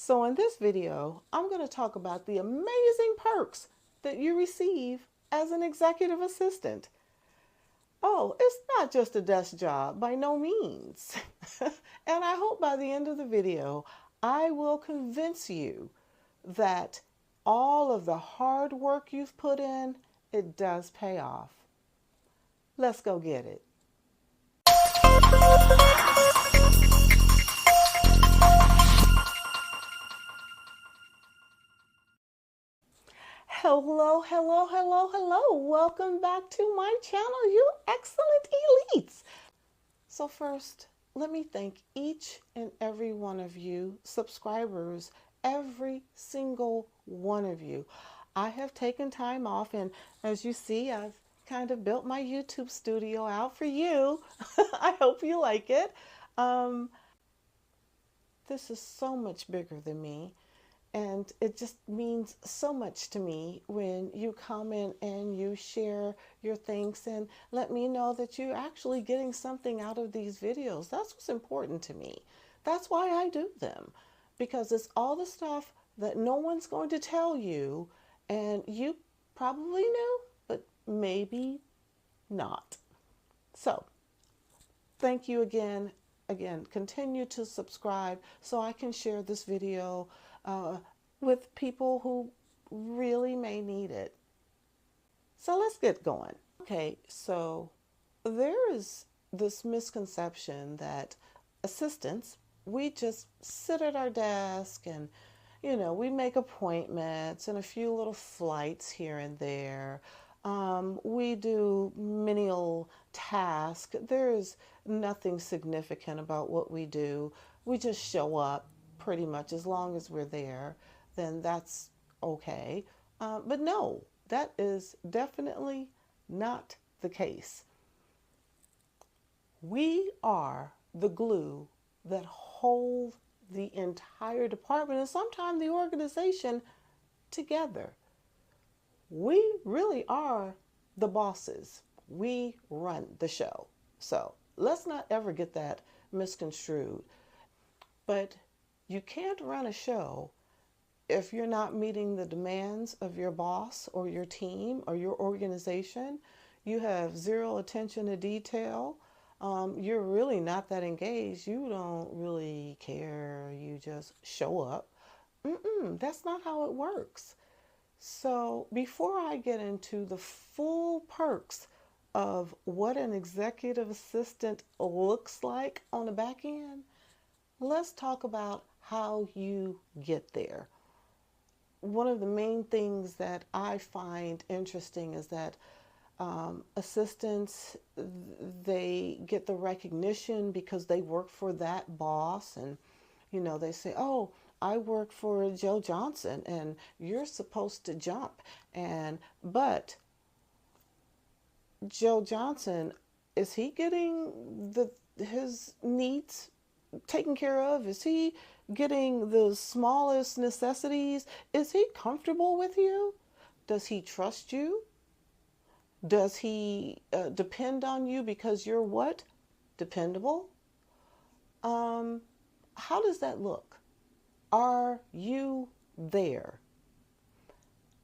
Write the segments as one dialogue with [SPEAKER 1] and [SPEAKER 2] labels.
[SPEAKER 1] So in this video, I'm going to talk about the amazing perks that you receive as an executive assistant. Oh, it's not just a desk job, by no means. And I hope by the end of the video, I will convince you that all of the hard work you've put in, it does pay off. Let's go get it. Hello, hello, hello, hello. Welcome back to my channel, you excellent elites. So first, let me thank each and every one of you subscribers, every single one of you. I have taken time off, and as you see, I've kind of built my YouTube studio out for you. I hope you like it. This is so much bigger than me. And it just means so much to me when you comment and you share your things and let me know that you're actually getting something out of these videos. That's what's important to me. That's why I do them, because it's all the stuff that no one's going to tell you, and you probably knew, but maybe not. So thank you again. Again, continue to subscribe so I can share this video with people who really may need it. So let's get going. Okay, so there is this misconception that assistants, we just sit at our desk and, we make appointments and a few little flights here and there. We do menial tasks. There's nothing significant about what we do. We just show up pretty much. As long as we're there, then that's okay. But no, that is definitely not the case. We are the glue that hold the entire department and sometimes the organization together. We really are the bosses. We run the show. So let's not ever get that misconstrued. But you can't run a show if you're not meeting the demands of your boss or your team or your organization. You have zero attention to detail. You're really not that engaged. You don't really care. You just show up. That's not how it works. So before I get into the full perks of what an executive assistant looks like on the back end, let's talk about how you get there. One of the main things that I find interesting is that assistants, they get the recognition because they work for that boss, and they say, oh, I work for Joe Johnson and you're supposed to jump. But Joe Johnson, is he getting his needs taken care of? Is he getting the smallest necessities? Is he comfortable with you? Does he trust you? Does he depend on you because you're what? Dependable? How does that look? Are you there?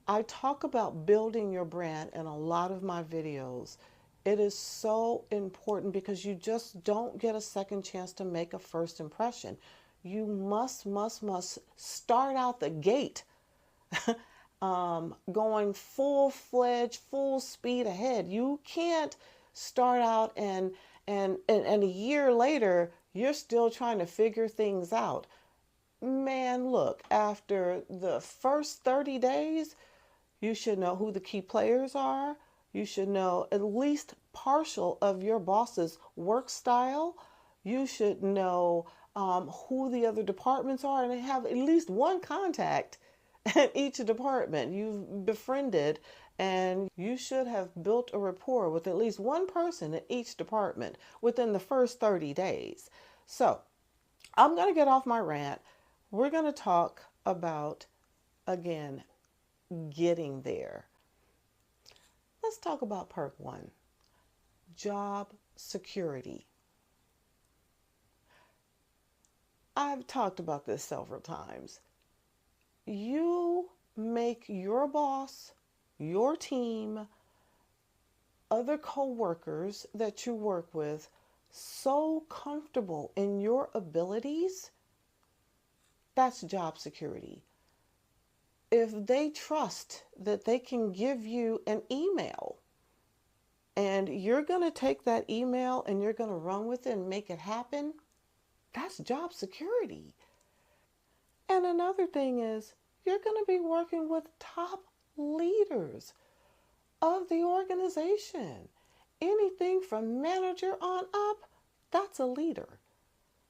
[SPEAKER 1] I talk about building your brand in a lot of my videos. It is so important because you just don't get a second chance to make a first impression. You must start out the gate going full-fledged, full speed ahead. You can't start out and a year later, you're still trying to figure things out. Man, look, after the first 30 days, you should know who the key players are. You should know at least partial of your boss's work style. You should know who the other departments are and have at least one contact at each department you've befriended, and you should have built a rapport with at least one person at each department within the first 30 days. So I'm going to get off my rant. We're going to talk about, again, getting there. Let's talk about perk one, job security. I've talked about this several times. you make your boss, your team, other coworkers that you work with so comfortable in your abilities, that's job security. If they trust that they can give you an email and you're going to take that email and you're going to run with it and make it happen, that's job security. And another thing is, you're going to be working with top leaders of the organization. Anything from manager on up, that's a leader.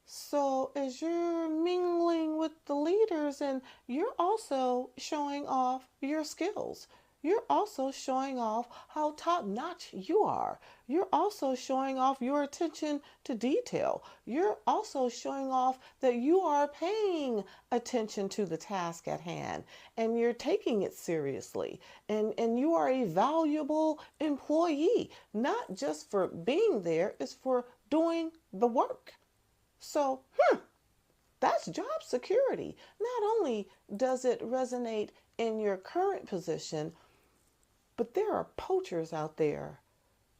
[SPEAKER 1] So as you're mingling with the leaders and you're also showing off your skills, you're also showing off how top notch you are. You're also showing off your attention to detail. You're also showing off that you are paying attention to the task at hand and you're taking it seriously. And you are a valuable employee, not just for being there, it's for doing the work. So, that's job security. Not only does it resonate in your current position, but there are poachers out there.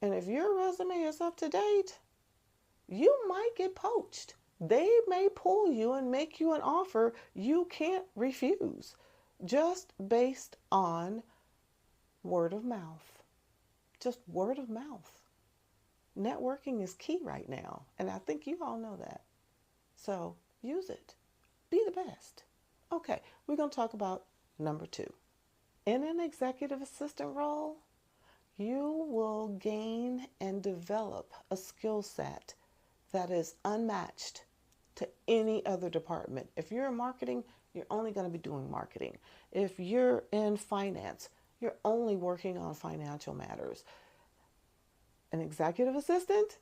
[SPEAKER 1] And if your resume is up to date, you might get poached. They may pull you and make you an offer you can't refuse just based on word of mouth. Just word of mouth. Networking is key right now, and I think you all know that. So use it. Be the best. Okay, we're going to talk about number 2. In an executive assistant role, you will gain and develop a skill set that is unmatched to any other department. If you're in marketing, you're only going to be doing marketing. If you're in finance, you're only working on financial matters. An executive assistant,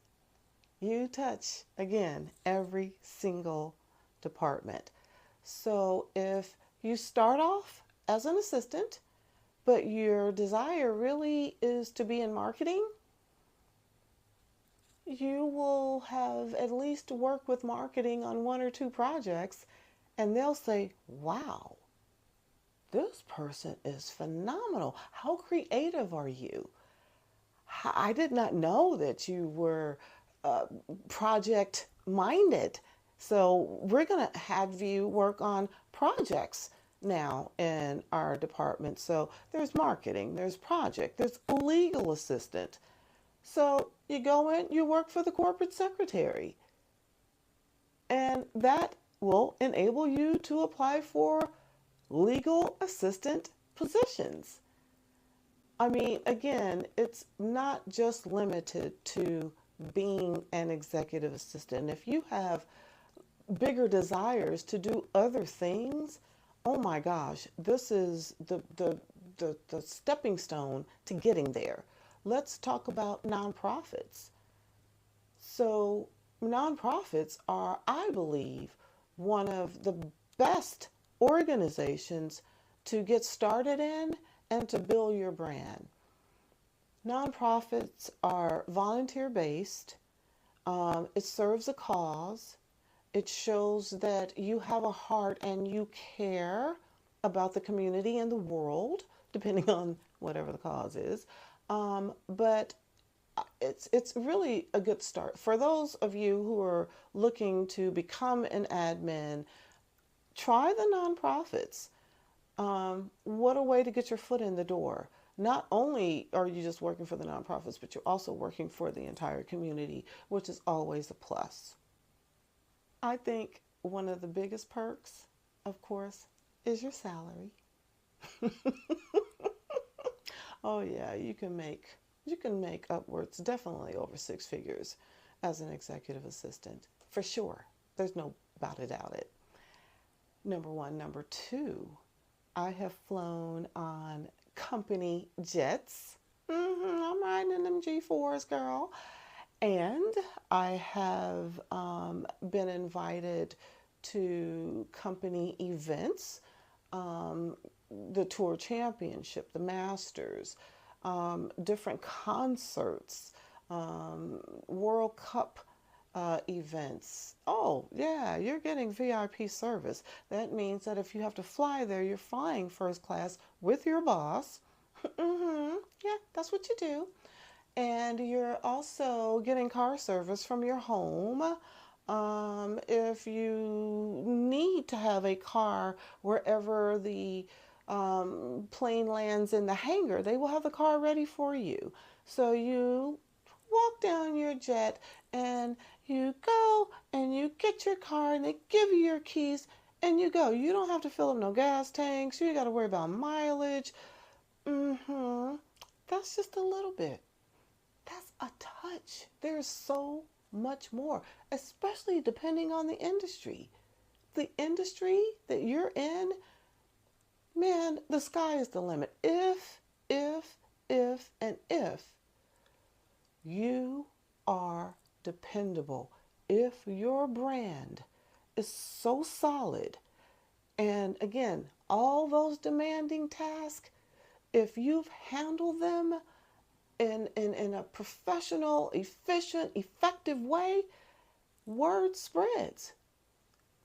[SPEAKER 1] you touch, again, every single department. So if you start off as an assistant, but your desire really is to be in marketing, you will have at least worked with marketing on 1 or 2 projects, and they'll say, wow, this person is phenomenal. How creative are you? I did not know that you were project minded. So we're going to have you work on projects now in our department. So there's marketing, there's project, there's legal assistant. So you go in, you work for the corporate secretary. And that will enable you to apply for legal assistant positions. I mean, again, it's not just limited to being an executive assistant. If you have bigger desires to do other things, oh my gosh, this is the stepping stone to getting there. Let's talk about nonprofits. So, nonprofits are, I believe, one of the best organizations to get started in and to build your brand. Nonprofits are volunteer based. It serves a cause. It shows that you have a heart and you care about the community and the world, depending on whatever the cause is. But it's really a good start. For those of you who are looking to become an admin, try the nonprofits. What a way to get your foot in the door. Not only are you just working for the nonprofits, but you're also working for the entire community, which is always a plus. I think one of the biggest perks, of course, is your salary. Oh yeah, you can make upwards, definitely over 6 figures as an executive assistant, for sure. There's no about it. Number 1. Number 2, I have flown on company jets. I'm riding in them G4s, girl. And I have been invited to company events, the Tour Championship, the Masters, different concerts, World Cup events. Oh, yeah, you're getting VIP service. That means that if you have to fly there, you're flying first class with your boss. Yeah, that's what you do. And you're also getting car service from your home. If you need to have a car wherever the plane lands in the hangar, they will have the car ready for you. So you walk down your jet and you go and you get your car and they give you your keys and you go. You don't have to fill up no gas tanks. You ain't got to worry about mileage. Mm-hmm. That's just a little bit. That's a touch. There's so much more, especially depending on the industry. The industry that you're in, man, the sky is the limit. And if you are dependable, if your brand is so solid, and again, all those demanding tasks, if you've handled them in a professional, efficient, effective way, word spreads.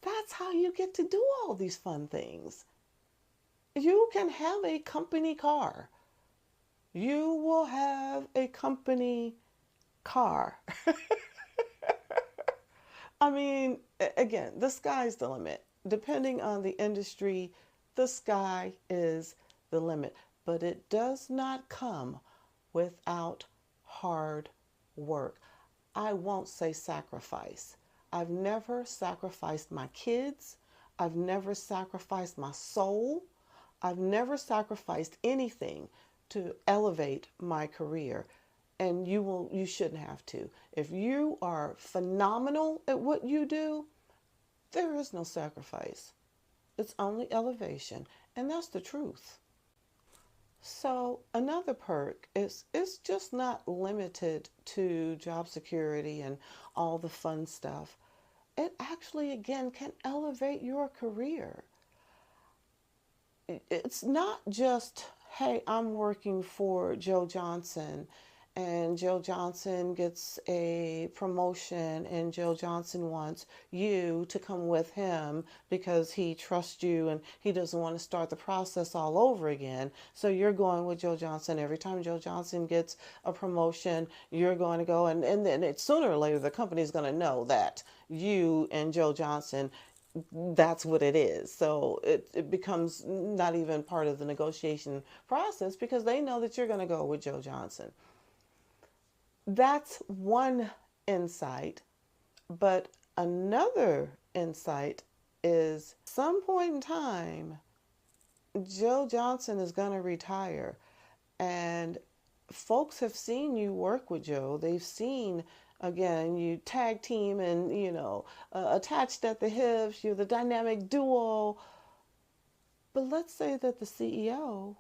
[SPEAKER 1] That's how you get to do all these fun things. You can have a company car. You will have a company car. I mean, again, the sky's the limit. Depending on the industry, the sky is the limit. But it does not come without hard work. I won't say sacrifice. I've never sacrificed my kids. I've never sacrificed my soul. I've never sacrificed anything to elevate my career. And you shouldn't have to. If you are phenomenal at what you do, there is no sacrifice. It's only elevation. And that's the truth. So another perk is it's just not limited to job security and all the fun stuff. It actually again can elevate your career. It's not just, hey, I'm working for Joe Johnson and Joe Johnson gets a promotion and Joe Johnson wants you to come with him because he trusts you and he doesn't want to start the process all over again. So you're going with Joe Johnson. Every time Joe Johnson gets a promotion, you're going to go and then sooner or later the company's going to know that you and Joe Johnson, that's what it is. So it becomes not even part of the negotiation process because they know that you're going to go with Joe Johnson. That's one insight. But another insight is some point in time, Joe Johnson is going to retire. And folks have seen you work with Joe. They've seen, again, you tag team and, attached at the hips, you're the dynamic duo. But let's say that the CEO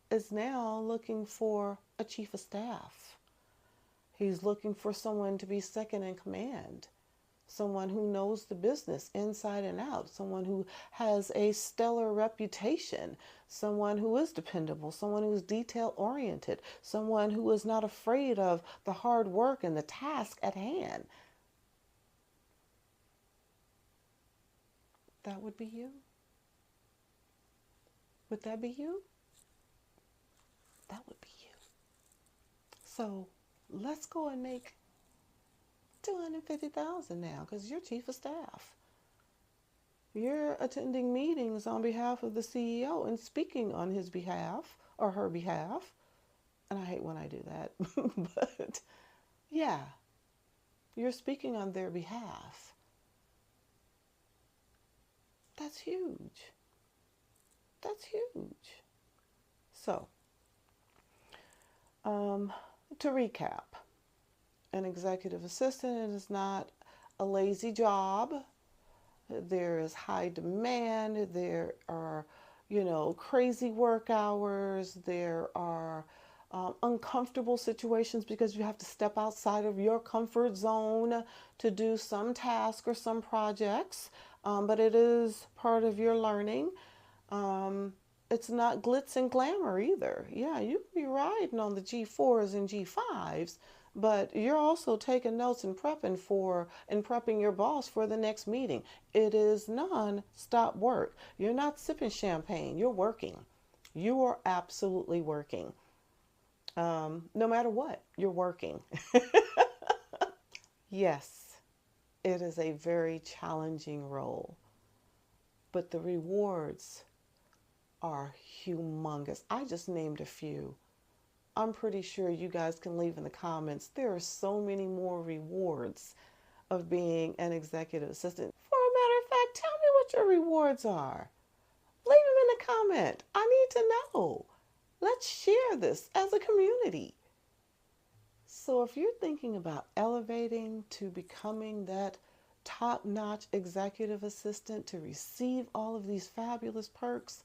[SPEAKER 1] is now looking for a chief of staff. He's looking for someone to be second in command, someone who knows the business inside and out, someone who has a stellar reputation, someone who is dependable, someone who is detail oriented, someone who is not afraid of the hard work and the task at hand. That would be you. Would that be you? That would be you. So let's go and make $250,000 now because you're chief of staff. You're attending meetings on behalf of the CEO and speaking on his behalf or her behalf. And I hate when I do that. But yeah, you're speaking on their behalf. That's huge. That's huge. So, to recap, an executive assistant is not a lazy job. There is high demand. There are, crazy work hours. There are uncomfortable situations because you have to step outside of your comfort zone to do some task or some projects. But it is part of your learning. It's not glitz and glamour either. Yeah, you can be riding on the G4s and G5s, but you're also taking notes and prepping your boss for the next meeting. It is non-stop work. You're not sipping champagne. You're working. You are absolutely working. No matter what, you're working. Yes, it is a very challenging role, but the rewards are humongous. I just named a few. I'm pretty sure you guys can leave in the comments. There are so many more rewards of being an executive assistant. For a matter of fact, tell me what your rewards are. Leave them in the comment. I need to know. Let's share this as a community. So if you're thinking about elevating to becoming that top-notch executive assistant to receive all of these fabulous perks,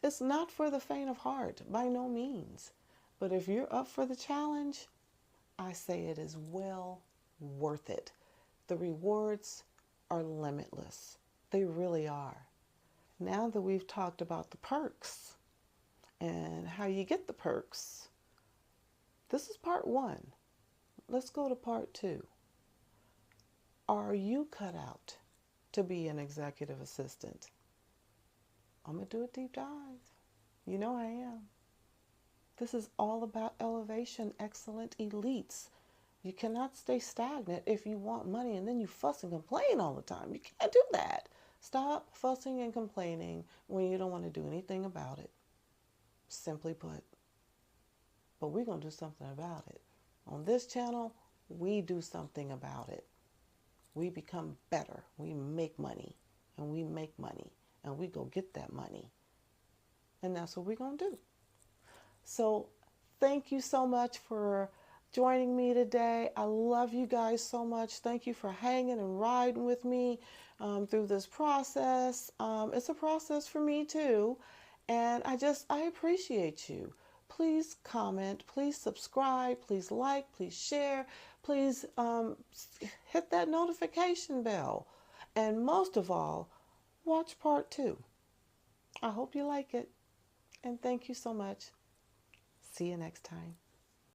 [SPEAKER 1] it's not for the faint of heart, by no means. But if you're up for the challenge, I say it is well worth it. The rewards are limitless. They really are. Now that we've talked about the perks and how you get the perks, this is part one. Let's go to part two. Are you cut out to be an executive assistant? I'm going to do a deep dive. You know I am. This is all about elevation, excellent elites. You cannot stay stagnant if you want money and then you fuss and complain all the time. You can't do that. Stop fussing and complaining when you don't want to do anything about it. Simply put. But we're going to do something about it. On this channel, we do something about it. We become better. We make money. And we make money. And we go get that money. And that's what we're going to do. So thank you so much for joining me today. I love you guys so much. Thank you for hanging and riding with me through this process. It's a process for me too. And I appreciate you. Please comment, please subscribe, please like, please share, please hit that notification bell. And most of all, watch part two. I hope you like it. And thank you so much. See you next time.